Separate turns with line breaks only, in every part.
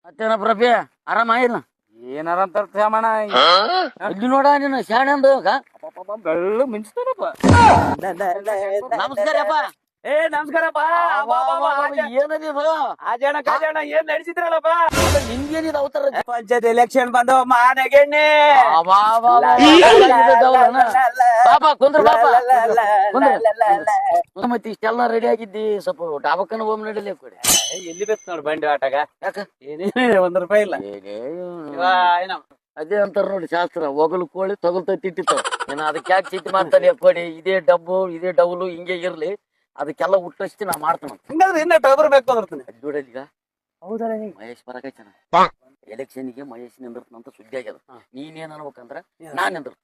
ಮತ್ತೇನಪ್ಪ ರಫಿ ಆರಾಮ ಇಲ್ಲ
ಏನಾರ ಅಂತ ಶ್ಯಾಮಣ್ಣ
ಇಲ್ಲಿ ನೋಡ ನೀನು ಶಾಣೆ ಅಂದ
ಬೆಳ್ಳು ಮಿಂಚ್ತಾನಪ್ಪ.
ನಮಸ್ಕಾರಪ್ಪ.
ಏ ನಮಸ್ಕಾರಪ್ಪ.
ಏನದು
ಆಜಣ ಕಾಜಣ ಏನ್ ನಡೆಸಿದ್ರಲ್ಲಪ್ಪ?
ನಿಮ್ಗೇನಿದ ಅವತಾರ
ಪಂಚಾಯತ್ ಎಲೆಕ್ಷನ್ ಬಂದವ ಮಾನಗೆಣ್ಣೆ.
ಬಾಬಾ ಕುಂದ್ರ ಬಾಬಾ ಮತ್ತೆ ಇಷ್ಟೆಲ್ಲ ರೆಡಿ ಆಗಿದ್ದಿ ಸ್ವಲ್ಪ ಡಾಬಕ್ಕನ ಹೋಮ್ ನಡಿಲಿ ಕೊಡಿ.
ಎಲ್ಲಿ ಬೇಕು ನೋಡು ಬಂಡಿ ಆಟಗ.
ಯಾಕ
ಏನೇನು ₹1 ಇಲ್ಲ.
ಅದೇ ಅಂತಾರ ನೋಡಿ ಶಾಸ್ತ್ರ, ಒಗಲು ಕೋಳಿ ತಗೊಳ್ತೈತಿ ಇಟ್ಟಿತ್ತು. ಏನ ಅದಕ್ಕೆ ಯಾಕೆ ಚೀಟಿ ಮಾಡ್ತಾನೆ ಕೊಡಿ, ಇದೇ ಡಬ್ಬು ಇದೇ ಡೌಲು ಹಿಂಗೆ ಇರ್ಲಿ, ಅದಕ್ಕೆಲ್ಲ ಹುಟ್ಟಷ್ಟು ನಾ ಮಾಡ್ತಾನ.
ಹಿಂಗಾದ್ರೆ ಇನ್ನ ಟಗರ್ ಬೇಕು ಅಂದಿರ್ತೀನಿ.
ನೋಡಲ್ಲಿ ಈಗ
ಹೌದಲ್ಲ
ಮಹೇಶ್ ಬರಕೈತನ ಎಲೆಕ್ಷನ್ಗೆ ಮಹೇಶ್ ನಿಂದಿರ್ತಂತ ಸುದ್ದಿ ಆಗ್ಯದ. ನೀನೇನ್ ಅನ್ಬೇಕಂದ್ರ ನಾನ್ ನಿಂದಿರ್ತೀನಿ.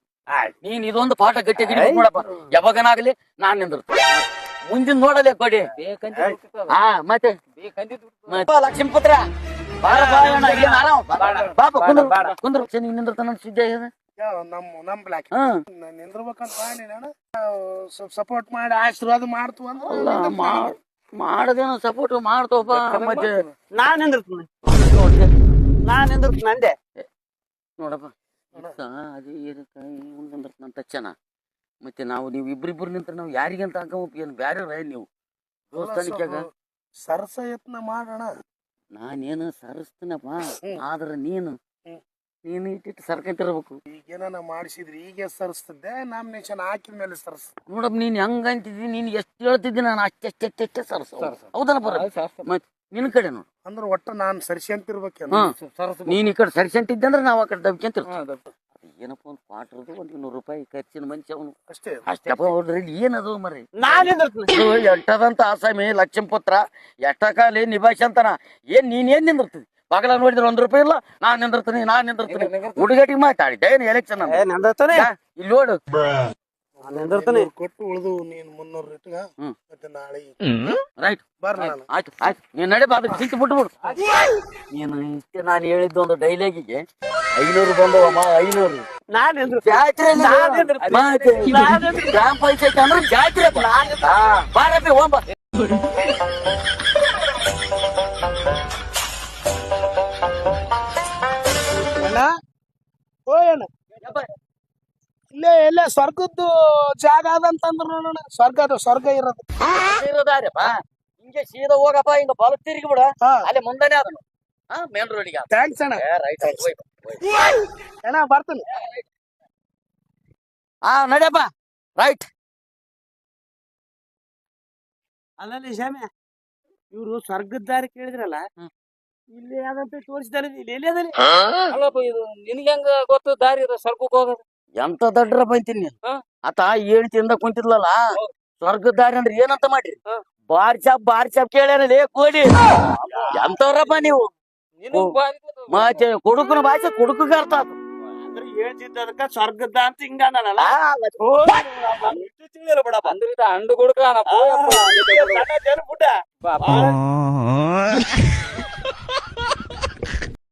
ನೀನ್ ಇದೊಂದು ಪಾಠ ಗಟ್ಟಿ ನೋಡಪ್ಪ, ಯಾವಾಗನಾಗ್ಲಿ ನಾನ್ ನಿಂದಿರ್ತೀನಿ. ಮುಂದಿನ ನೋಡಲೇ ಕೊಡಿ. ಹಾ ಮತ್ತೆ ಲಕ್ಷ್ಮೀಪುತ್ರ ಬಾಪ ಕುಂದ್ರ ನೀನ್ ನಿಂದಿರ್ತಾನ ಸುದ್ದಿ ಆಗ್ಯದ.
ಸಪೋರ್ಟ್ ಮಾಡಿ ಆಶೀರ್ವಾದ ಮಾಡ್ತು
ಮಾಡದೇನು ಸಪೋರ್ಟ್ ಮಾಡ್ತೋಪ. ಮತ್ತೆ
ನಾನ್ ನಿಂದಿರ್ತೀನಿ ಅಂದೆ
ನೋಡಪ್ಪ ಅದೇ ನಿಂದಿರ್ತಾನ ತಕ್ಷಣ. ಮತ್ತೆ ನಾವು ನೀವು ಇಬ್ರಿಬ್ರು ನಿಂತ್ರ ನಾವು ಯಾರಿಗಂತ ಹಾಕಪ್ಪ, ಏನು ಬ್ಯಾರೆ ನೀವು ದೋಸ್ತಾನಿಕ್ಯಾಗ
ಸರಸ ಯತ್ನ ಮಾಡೋಣ.
ನಾನೇನು ಸರಿಸ್ತೀನಪ್ಪ, ಆದ್ರ ನೀನು ಇಟ್ಟಿಟ್ಟು ಸರ್ಕಂತಿರ್ಬೇಕು.
ಈಗೇನ ಮಾಡಿಸಿದ್ರಿ ಈಗ ಸರಿಸ್ತಿದ್ದೆ, ನಾಮಿನೇಷನ್ ಹಾಕಿದ ಮೇಲೆ ಸರಸ್.
ನೋಡಪ್ಪ ನೀನ್ ಹೆಂಗ ಅಂತಿದ್ದಿ, ನೀನ್ ಎಷ್ಟು ಹೇಳ್ತಿದ್ದಿ ನಾನು ಅಷ್ಟೆಷ್ಟೆಷ್ಟೇ ಸರಸ. ಹೌದಲ್ಲ ಬರ ಮತ್ ನಿನ್ ಕಡೆ ನೋಡು
ಅಂದ್ರೆ ಒಟ್ಟ ನಾನ್ ಸರಿಸಿ ಅಂತಿರ್ಬೇಕೇನು.
ನೀನ್ ಈ ಕಡೆ ಸರಿಸಂತಿದ್ದೆ ಅಂದ್ರೆ ನಾವ್ ಆ ಕಡೆ ದಬ್ಕೊಂತಿರ್ತೀವಿ. ಏನಪ್ಪ ಒಂದು ಕ್ವಾರ್ಟರ್ದು ಒಂದು ₹200 ಖರ್ಚಿನ ಮನುಷ್ಯ ಅವನು
ಅಷ್ಟೇ.
ಅಷ್ಟಪ್ಪ ಅವ್ರಲ್ಲಿ ಏನದು ಮರಿ.
ನಾನ್ ನಿಂದಿರ್ತೀನಿ.
ಎಟ್ಟದಂತ ಆಸಾಮಿ ಲಕ್ಷ್ಮೀಪುತ್ರ ಎಷ್ಟ ಕಾಲಿ ನಿಭಾಯಿಸಂತಾನ. ಏನ್ ನೀನ್ ನಿಂದಿರ್ತೀನಿ ಬಾಗಲ ನೋಡಿದ್ರೆ ₹1 ಇಲ್ಲ, ನಾನ್ ನಿಂದಿರ್ತೀನಿ ಹುಡುಗಟ್ಟಿಗೆ ಮಾತಾಡಿದ್ದೆ ಏನು ಎಲೆಕ್ಷನ್ ಇಲ್ಲಿ ನೋಡು.
ಕೊಟ್ಟು ಉಳಿದು ನೀನ್ 300 ಇಟ್ಗ ಮತ್ತೆ ನಾಳೆ
ರೈಟ್
ಬರ್ರಿ.
ಆಯ್ತು ನೀನ್ ನಡೆ ಬಾ, ಅದಕ್ಕೆ ಚಿಂತೆ ಬಿಟ್ಬಿಡು. ನೀನು ಇಷ್ಟೇ ನಾನು ಹೇಳಿದ್ದು ಒಂದು ಡೈಲಾಗಿಗೆ 500 ಬಂದವಮ್ಮ 500 ಜಾತ್ರೆ ಗ್ರಾಮ ಪಂಚಾಯತ್ ಅಂದ್ರೆ ಜಾತ್ರೆ. ಬಾರಪ್ಪಿ ಹೋಂಬ
ಇಲ್ಲೇ ಎಲ್ಲೇ ಸ್ವರ್ಗದ್ದು ಜಾಗ ಅದಂತಂದ್ರ ನೋಡೋಣ. ಸ್ವರ್ಗ
ಇರೋದಾರಪ್ಪ. ಹಿಂಗೆ ಸೀದಾ ಹೋಗಪ್ಪ, ಹಿಂಗ ಬಲ ತಿರುಗಿ ಬಿಡ, ಅಲ್ಲಿ ಮುಂದಾನೆ ಅದನು ಮೇನ್ ರೋಡಿಗೆ.
ಥ್ಯಾಂಕ್ಸ್ ಅಣ್ಣ. ಅಣ್ಣ ಬರ್ತೀನಿ.
ನಡಿಯಪ್ಪ ರೈಟ್.
ಅಲ್ಲಲ್ಲಿ ಶಾಮೆ, ಇವ್ರು ಸ್ವರ್ಗದ ದಾರಿ ಕೇಳಿದ್ರಲ್ಲ, ಇಲ್ಲಿ ಯಾವ್ದಂತ ತೋರಿಸಿದಾರೆ. ಇಲ್ಲಿ ಎಲ್ಲಿ ಅದಲ್ಲಿ
ಅಲ್ಲಪ್ಪ, ಇದು ನಿನ್ಗೆ ಹೆಂಗ ಗೊತ್ತು ದಾರಿ ಸ್ವರ್ಗಕ್ಕೆ ಹೋಗೋದು? ಎಂತ ದಡ್ರ ಬಂತೀನಿ ಆತ ಹೇಳ್ತಿಂದ ಕುಂತಿದ್ಲಲ್ಲ, ಸ್ವರ್ಗದ ದಾರಿ ಅಂದ್ರೆ ಏನಂತ ಮಾಡ್ರಿ? ಬಾರ್ ಚಾಪ್ ಕೇಳ್ಯಾನಲ್ಲಿ ಕೋಡಿ. ಎಂತವ್ರಪ್ಪ ನೀವು? ಮತ್ತೆ ಕುಡುಕನ ಭಾಷೆ ಕುಡುಕಗ ಅರ್ಥ ಆತು.
ಅಂದ್ರೆ ಹೇಳ್ತಿದ್ದದಕ್ಕ ಸ್ವರ್ಗದ ಅಂತ ಹಿಂಗಲ್ಲ ಬಿಡಪ್ಪ. ಅಂದ್ರೆ ಅಂಡು ಕುಡುಕ